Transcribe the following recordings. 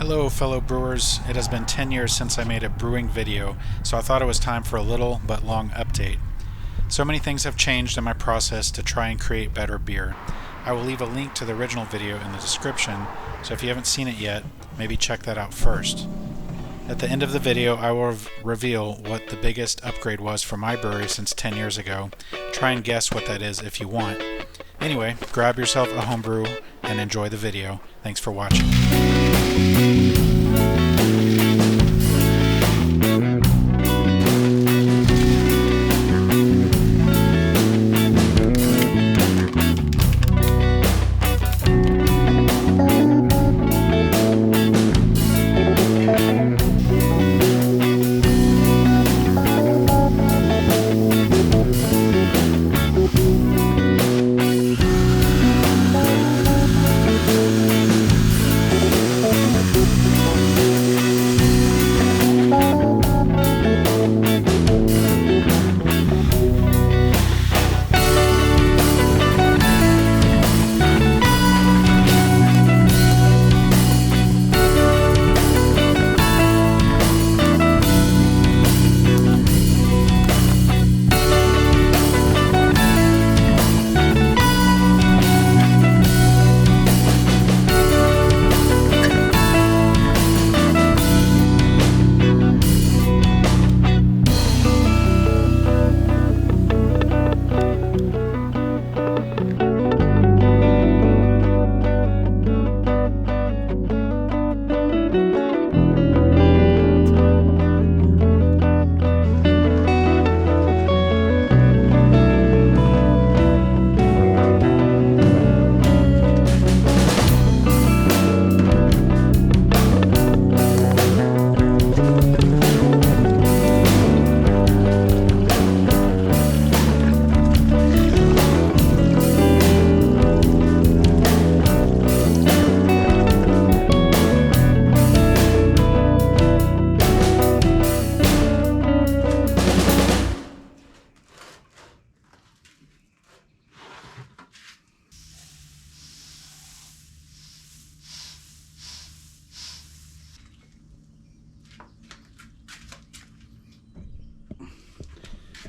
Hello fellow brewers, it has been 10 years since I made a brewing video, so I thought it was time for a little but long update. So many things have changed in my process to try and create better beer. I will leave a link to the original video in the description, so if you haven't seen it yet, maybe check that out first. At the end of the video, I will reveal what the biggest upgrade was for my brewery since 10 years ago. Try and guess what that is if you want. Anyway, grab yourself a homebrew and enjoy the video. Thanks for watching.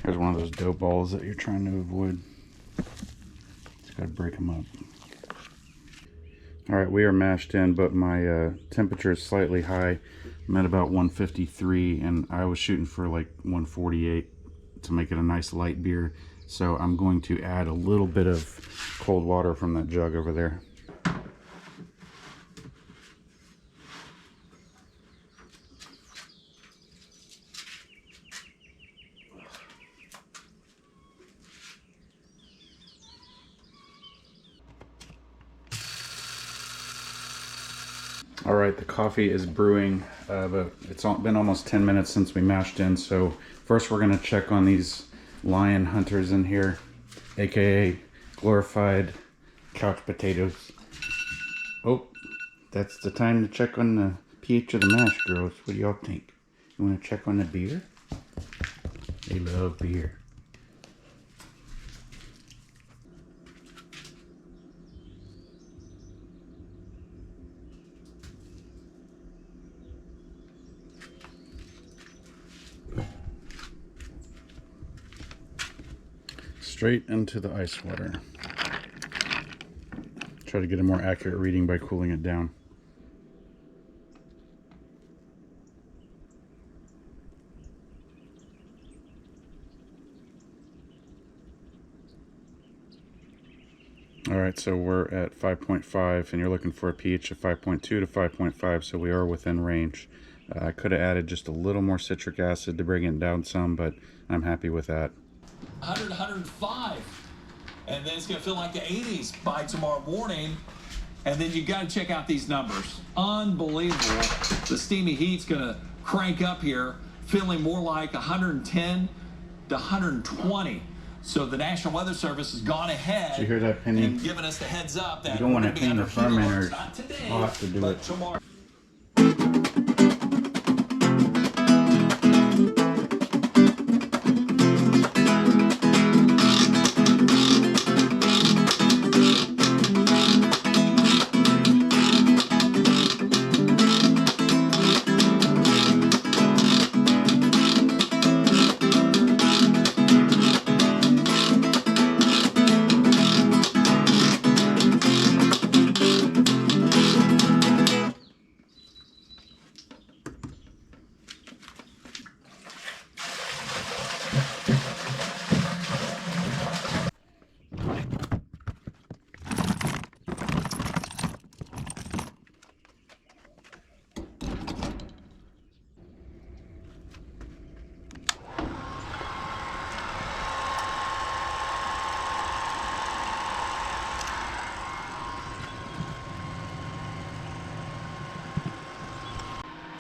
Here's one of those dough balls that you're trying to avoid. Just gotta break them up. Alright, we are mashed in, but my temperature is slightly high. I'm at about 153, and I was shooting for like 148 to make it a nice light beer. So I'm going to add a little bit of cold water from that jug over there. Alright, the coffee is brewing, but it's been almost 10 minutes since we mashed in, so first we're going to check on these lion hunters in here, aka glorified couch potatoes. Oh, that's the time to check on the pH of the mash, girls. What do y'all think? You want to check on the beer? They love beer. Straight into the ice water. Try to get a more accurate reading by cooling it down. Alright, so we're at 5.5 and you're looking for a pH of 5.2 to 5.5, so we are within range. I could have added just a little more citric acid to bring it down some, but I'm happy with that. 100, 105, and then it's going to feel like the 80s by tomorrow morning. And then you got to check out these numbers. Unbelievable. The steamy heat's going to crank up here, feeling more like 110 to 120. So the National Weather Service has gone ahead. Did you hear that, Penny? And given us the heads up that you don't want to be clean the under heat alerts, fermenter. not today, I'll have to do but it tomorrow.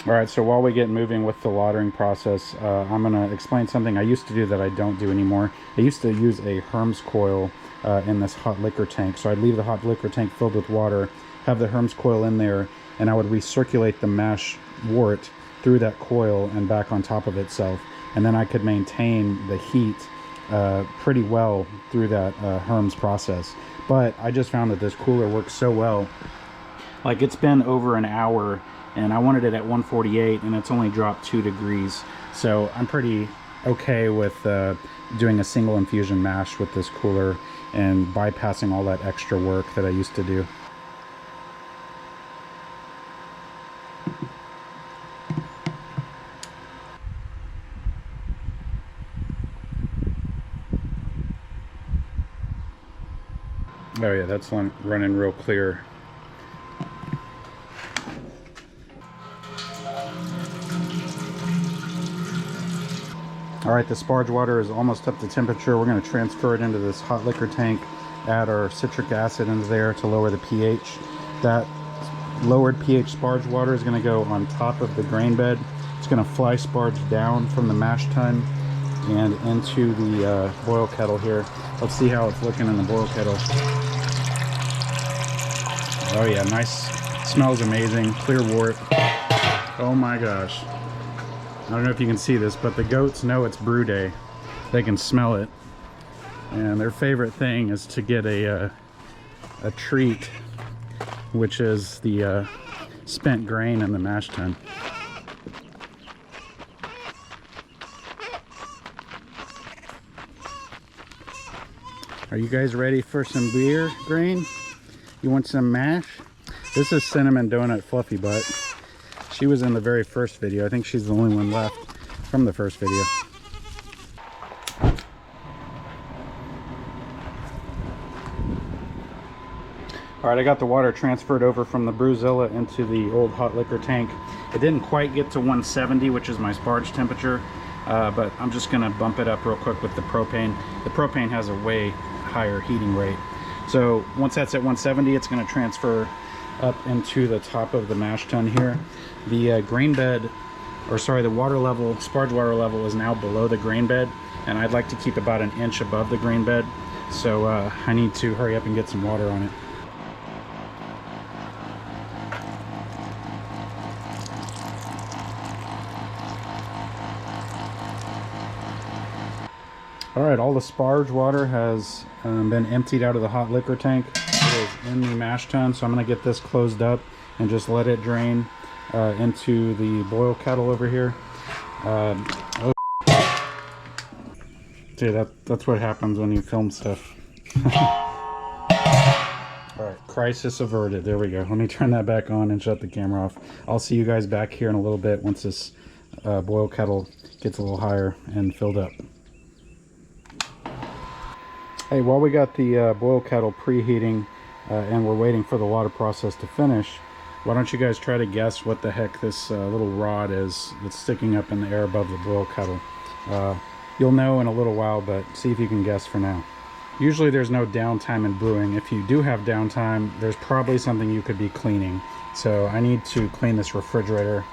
All right, so while we get moving with the lautering process, I'm going to explain something I used to do that I don't do anymore. I used to use a Herms coil in this hot liquor tank. So I'd leave the hot liquor tank filled with water, have the Herms coil in there, and I would recirculate the mash wort through that coil and back on top of itself. And then I could maintain the heat pretty well through that Herms process. But I just found that this cooler works so well. Like, it's been over an hour and I wanted it at 148 and it's only dropped 2 degrees. So I'm pretty okay with doing a single infusion mash with this cooler and bypassing all that extra work that I used to do. Oh yeah, that's running real clear. All right, the sparge water is almost up to temperature. We're going to transfer it into this hot liquor tank, add our citric acid into there to lower the pH. That lowered pH sparge water is going to go on top of the grain bed. It's going to fly sparge down from the mash tun and into the boil kettle here. Let's see how it's looking in the boil kettle. Oh yeah, nice. Smells amazing. Clear wort. Oh my gosh. I don't know if you can see this, but the goats know it's brew day. They can smell it. And their favorite thing is to get a treat, which is the spent grain in the mash tun. Are you guys ready for some beer grain? You want some mash? This is Cinnamon Donut Fluffy Butt. She was in the very first video. I think she's the only one left from the first video. All right, I got the water transferred over from the Brewzilla into the old hot liquor tank. It didn't quite get to 170, which is my sparge temperature, but I'm just gonna bump it up real quick with the propane. The propane has a way higher heating rate. So once that's at 170, it's gonna transfer up into the top of the mash tun here. The grain bed, or sorry, the water level, sparge water level is now below the grain bed, and I'd like to keep about an inch above the grain bed. So I need to hurry up and get some water on it. All right, all the sparge water has been emptied out of the hot liquor tank. It is in the mash tun, so I'm gonna get this closed up and just let it drain into the boil kettle over here. Oh. See, that's what happens when you film stuff. All right, crisis averted. There we go. Let me turn that back on and shut the camera off. I'll see you guys back here in a little bit once this boil kettle gets a little higher and filled up. Hey, while we got the boil kettle preheating and we're waiting for the water process to finish, why don't you guys try to guess what the heck this little rod is that's sticking up in the air above the boil kettle. You'll know in a little while, but see if you can guess for now. Usually there's no downtime in brewing. If you do have downtime, there's probably something you could be cleaning. So I need to clean this refrigerator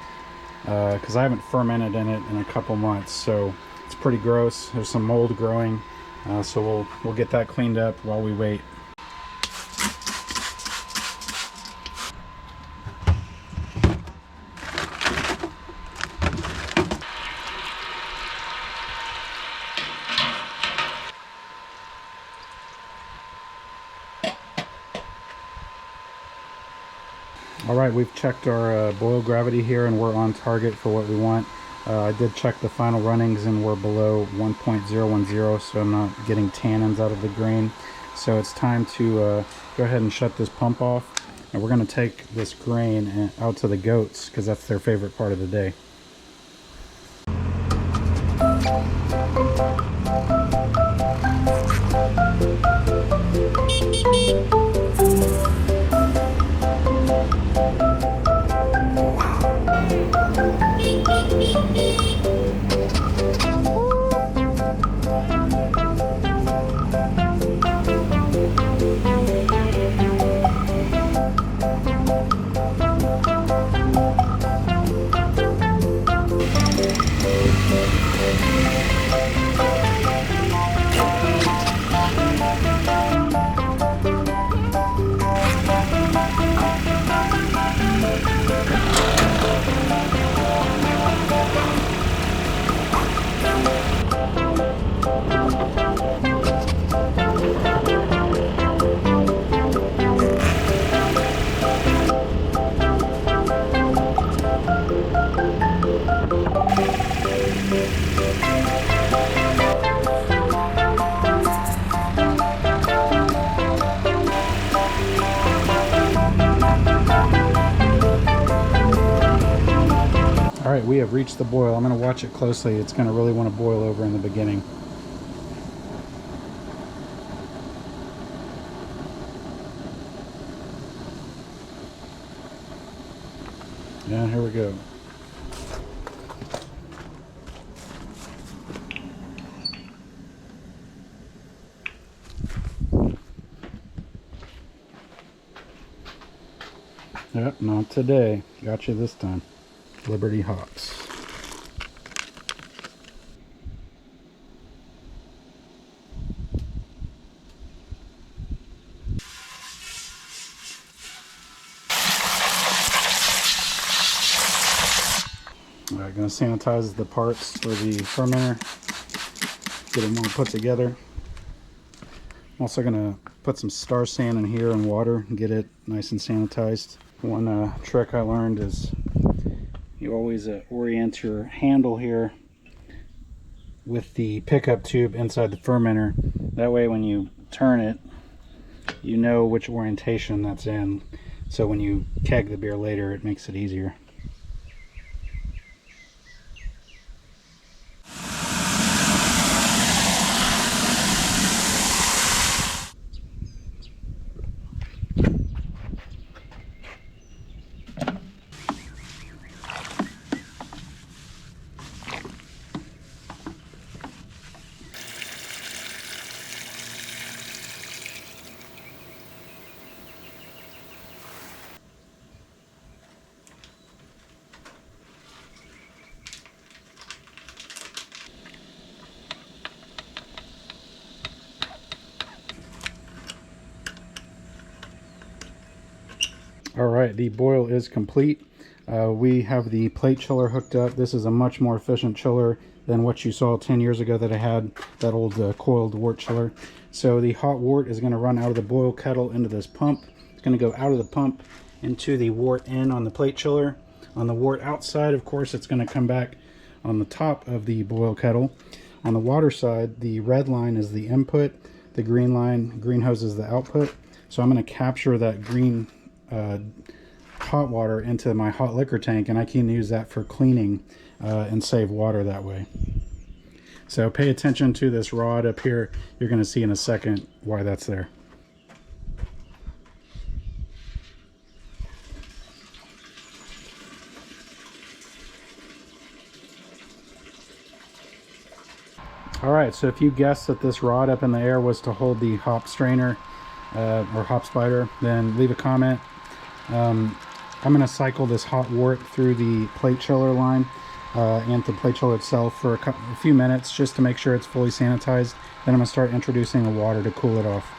because I haven't fermented in it in a couple months, so it's pretty gross. There's some mold growing. So we'll get that cleaned up while we wait. All right, we've checked our boil gravity here and we're on target for what we want. I did check the final runnings and we're below 1.010, so I'm not getting tannins out of the grain. So it's time to go ahead and shut this pump off. And we're going to take this grain out to the goats because that's their favorite part of the day. All right, we have reached the boil. I'm going to watch it closely. It's going to really want to boil over in the beginning. Yeah, here we go. Yep, not today. Got you this time. Liberty hops. Alright, gonna sanitize the parts for the fermenter. Get them all put together. I'm also gonna put some star sand in here and water and get it nice and sanitized. One trick I learned is you always orient your handle here with the pickup tube inside the fermenter. That way when you turn it, you know which orientation that's in. So when you keg the beer later, it makes it easier. Alright, the boil is complete. We have the plate chiller hooked up. This is a much more efficient chiller than what you saw 10 years ago that I had, that old coiled wort chiller. So the hot wort is going to run out of the boil kettle into this pump. It's going to go out of the pump into the wort in on the plate chiller. On the wort outside, of course, it's going to come back on the top of the boil kettle. On the water side, the red line is the input, the green hose is the output. So I'm going to capture that green hot water into my hot liquor tank, and I can use that for cleaning and save water that way. So pay attention to this rod up here. You're going to see in a second why that's there. Alright, so if you guessed that this rod up in the air was to hold the hop strainer or hop spider, then leave a comment. I'm going to cycle this hot wort through the plate chiller line and the plate chiller itself for a few minutes just to make sure it's fully sanitized. Then I'm going to start introducing the water to cool it off.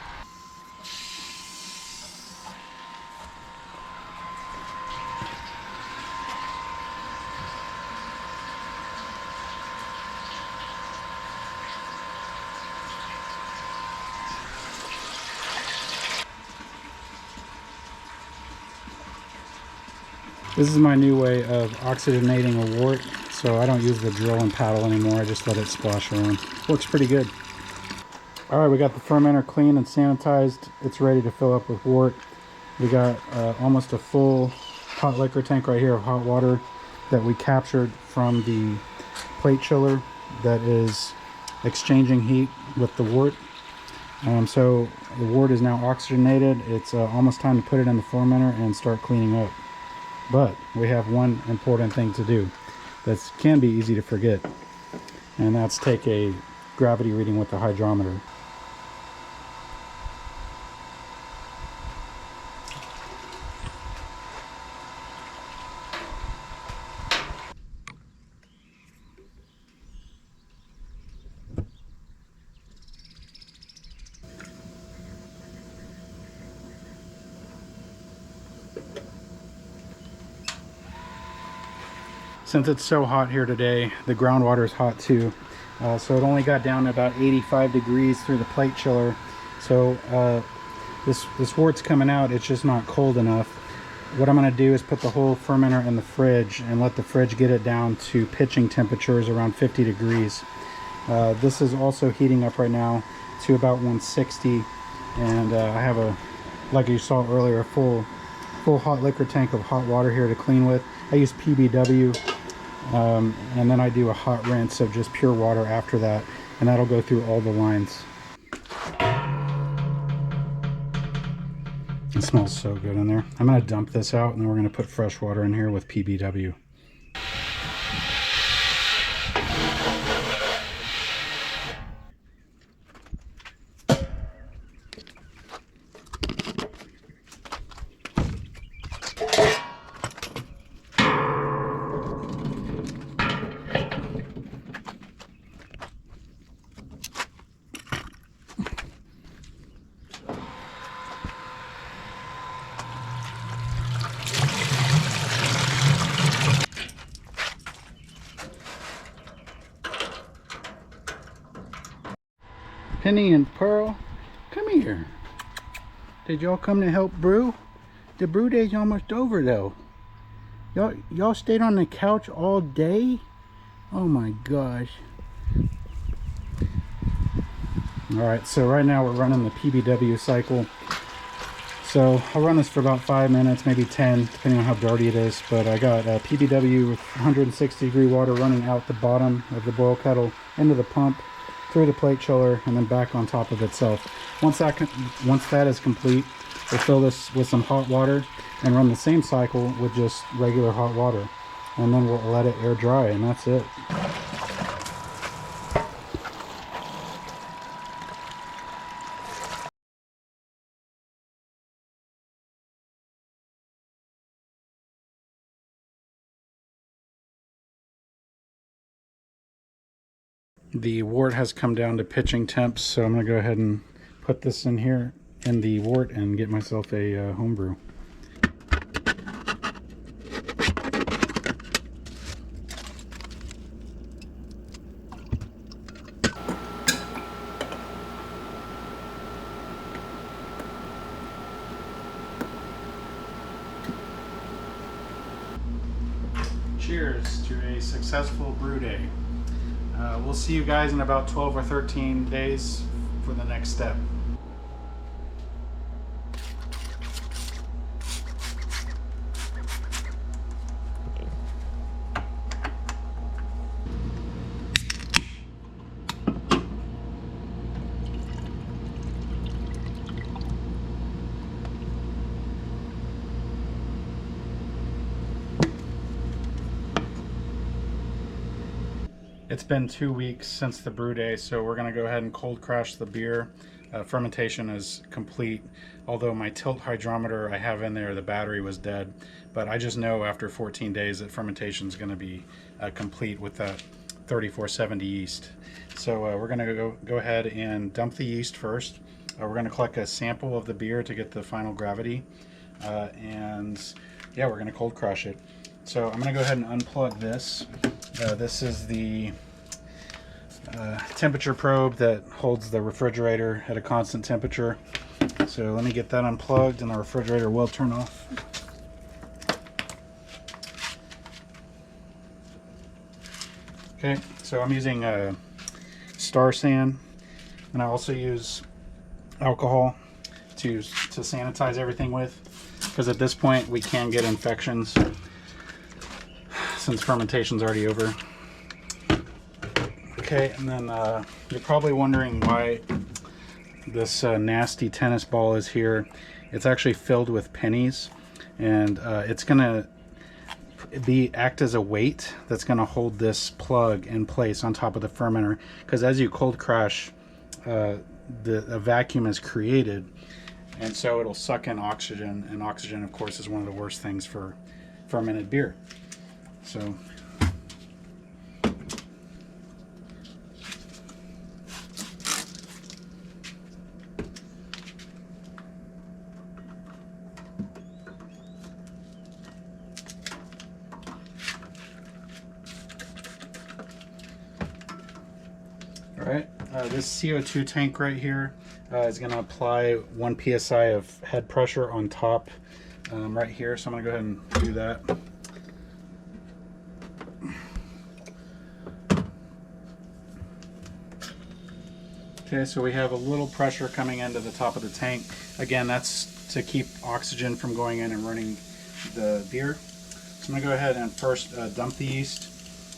This is my new way of oxygenating a wort, so I don't use the drill and paddle anymore. I just let it splash around. Works pretty good. Alright, we got the fermenter clean and sanitized. It's ready to fill up with wort. We got almost a full hot liquor tank right here of hot water that we captured from the plate chiller that is exchanging heat with the wort. So the wort is now oxygenated. It's almost time to put it in the fermenter and start cleaning up. But we have one important thing to do that can be easy to forget, and that's take a gravity reading with the hydrometer. Since it's so hot here today, the groundwater is hot too. So it only got down to about 85 degrees through the plate chiller. So this wort's coming out, it's just not cold enough. What I'm going to do is put the whole fermenter in the fridge and let the fridge get it down to pitching temperatures around 50 degrees. This is also heating up right now to about 160, and I have a, like you saw earlier, a full hot liquor tank of hot water here to clean with. I use PBW And then I do a hot rinse of just pure water after that, and that'll go through all the lines. It smells so good in there. I'm going to dump this out, and then we're going to put fresh water in here with PBW. Penny and Pearl, come here. Did y'all come to help brew? The brew day's almost over though. Y'all stayed on the couch all day? Oh my gosh. Alright, so right now we're running the PBW cycle. So I'll run this for about 5 minutes, maybe 10, depending on how dirty it is. But I got PBW with 160 degree water running out the bottom of the boil kettle into the pump, through the plate chiller, and then back on top of itself. Once that is complete, we'll fill this with some hot water and run the same cycle with just regular hot water. And then we'll let it air dry, and that's it. The wort has come down to pitching temps, so I'm going to go ahead and put this in here in the wort and get myself a homebrew. Cheers to a successful brew day. We'll see you guys in about 12 or 13 days for the next step. It's been 2 weeks since the brew day, so we're going to go ahead and cold crash the beer. Fermentation is complete, although my tilt hydrometer I have in there, the battery was dead. But I just know after 14 days that fermentation is going to be complete with that 3470 yeast. So we're going to go ahead and dump the yeast first. We're going to collect a sample of the beer to get the final gravity. And yeah, we're going to cold crush it. So I'm going to go ahead and unplug this. This is the temperature probe that holds the refrigerator at a constant temperature. So let me get that unplugged and the refrigerator will turn off. Okay, so I'm using Star San, and I also use alcohol to sanitize everything with, because at this point we can get infections since fermentation's already over. Okay, and then you're probably wondering why this nasty tennis ball is here. It's actually filled with pennies, and it's gonna act as a weight that's gonna hold this plug in place on top of the fermenter, because as you cold crash, a vacuum is created, and so it'll suck in oxygen, and oxygen of course is one of the worst things for fermented beer. So Alright, this CO2 tank right here is going to apply 1 psi of head pressure on top right here, so I'm going to go ahead and do that. Okay, so we have a little pressure coming into the top of the tank. Again, that's to keep oxygen from going in and running the beer. So I'm going to go ahead and first dump the yeast.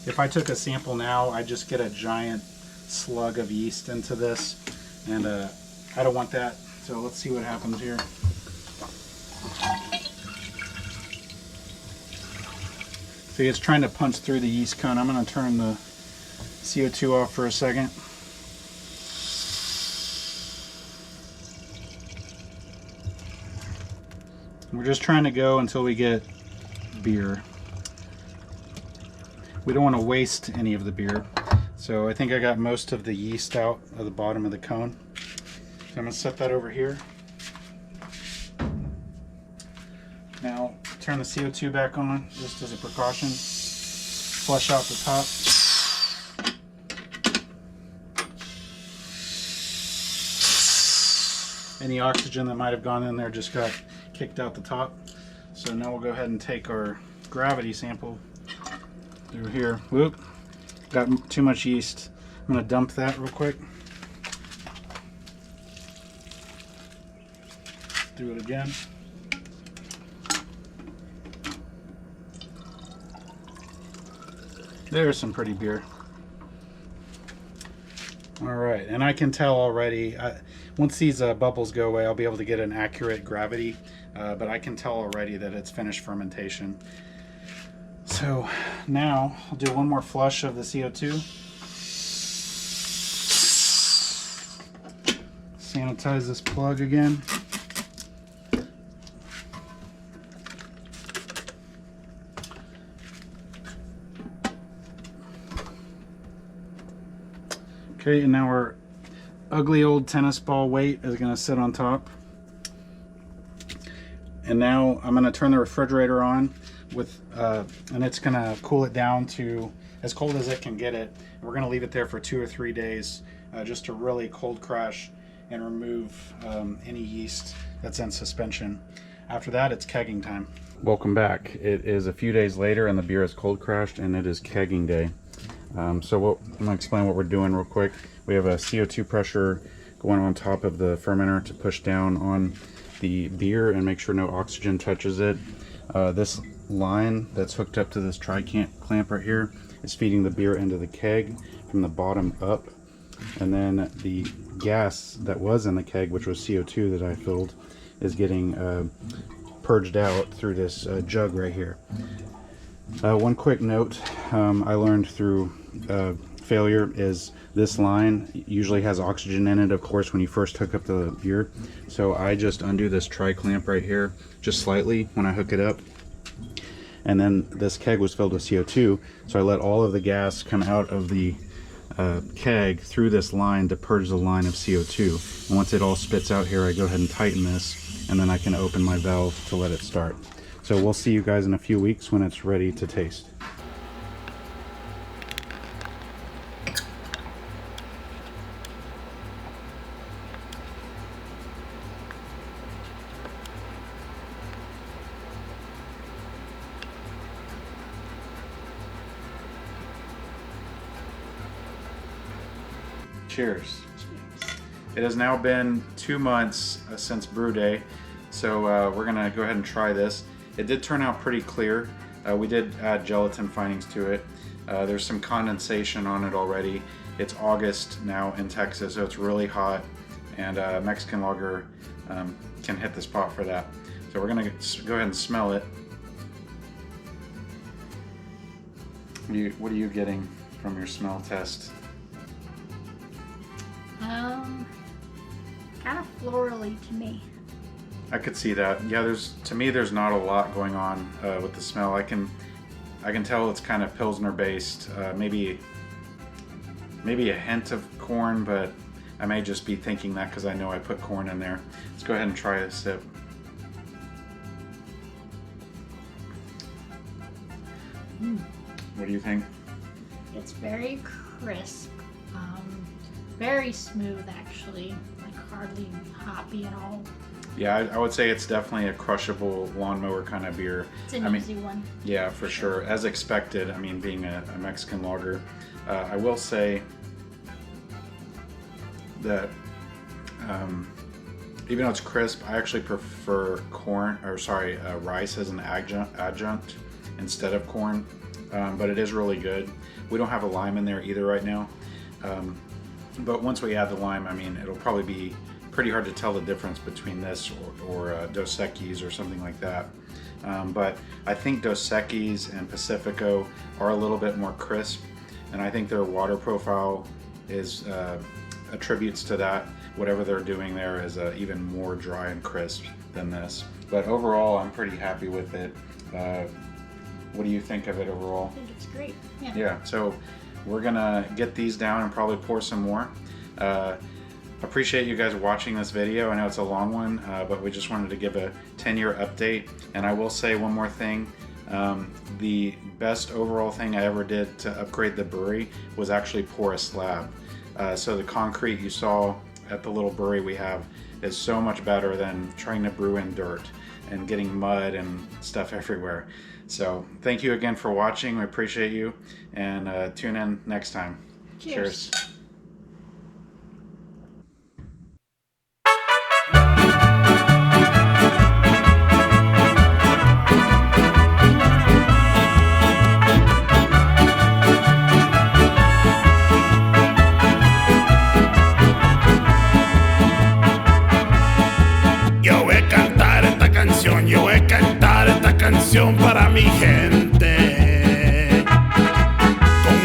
If I took a sample now, I'd just get a giant slug of yeast into this, and I don't want that. So let's see what happens here. See, it's trying to punch through the yeast cone. I'm going to turn the CO2 off for a second. We're just trying to go until we get beer. We don't want to waste any of the beer. So I think I got most of the yeast out of the bottom of the cone. So I'm going to set that over here. Now turn the CO2 back on just as a precaution. Flush out the top. Any oxygen that might have gone in there just got kicked out the top. So now we'll go ahead and take our gravity sample through here. Whoop, got too much yeast. I'm going to dump that real quick. Do it again. There's some pretty beer. All right, and I can tell already, once these bubbles go away, I'll be able to get an accurate gravity, but I can tell already that it's finished fermentation. So now I'll do one more flush of the CO2. Sanitize this plug again. Okay, and now our ugly old tennis ball weight is going to sit on top. And now I'm going to turn the refrigerator on with, and it's going to cool it down to as cold as it can get it. And we're going to leave it there for 2 or 3 days just to really cold crash and remove any yeast that's in suspension. After that, it's kegging time. Welcome back. It is a few days later and the beer is cold crashed and it is kegging day. I'm going to explain what we're doing real quick. We have a CO2 pressure going on top of the fermenter to push down on the beer and make sure no oxygen touches it. This line that's hooked up to this tri-clamp right here is feeding the beer into the keg from the bottom up. And then the gas that was in the keg, which was CO2 that I filled, is getting purged out through this jug right here. One quick note I learned through failure is this line usually has oxygen in it, of course, when you first hook up the beer. So I just undo this tri-clamp right here just slightly when I hook it up. And then this keg was filled with CO2, so I let all of the gas come out of the keg through this line to purge the line of CO2. And once it all spits out here, I go ahead and tighten this, and then I can open my valve to let it start. So we'll see you guys in a few weeks when it's ready to taste. Cheers. It has now been 2 months since brew day, so we're gonna go ahead and try this. It did turn out pretty clear. We did add gelatin findings to it. There's some condensation on it already. It's August now in Texas, so it's really hot, and Mexican lager can hit the spot for that. So we're gonna go ahead and smell it. What are you getting from your smell test? Kind of florally to me. I could see that. Yeah, to me there's not a lot going on with the smell. I can tell it's kind of Pilsner based, maybe a hint of corn, but I may just be thinking that because I know I put corn in there. Let's go ahead and try a sip. What do you think? It's very crisp, very smooth actually, like hardly hoppy at all. Yeah, I would say it's definitely a crushable lawnmower kind of beer. It's an easy one. Yeah, for sure. As expected, I mean, being a Mexican lager. I will say that even though it's crisp, I actually prefer rice as an adjunct instead of corn. but it is really good. We don't have a lime in there either right now, but once we add the lime, I mean, it'll probably be pretty hard to tell the difference between this or Dos Equis or something like that. But I think Dos Equis and Pacifico are a little bit more crisp, and I think their water profile is attributes to that. Whatever they're doing there is even more dry and crisp than this. But overall, I'm pretty happy with it. What do you think of it overall? I think it's great. Yeah. Yeah, so we're gonna get these down and probably pour some more. Appreciate you guys watching this video. I know it's a long one, but we just wanted to give a 10-year update. And I will say one more thing. The best overall thing I ever did to upgrade the brewery was actually pour a slab. So the concrete you saw at the little brewery we have is so much better than trying to brew in dirt and getting mud and stuff everywhere. So thank you again for watching. We appreciate you, and tune in next time. Cheers. Cheers. Yo voy a cantar esta canción para mi gente.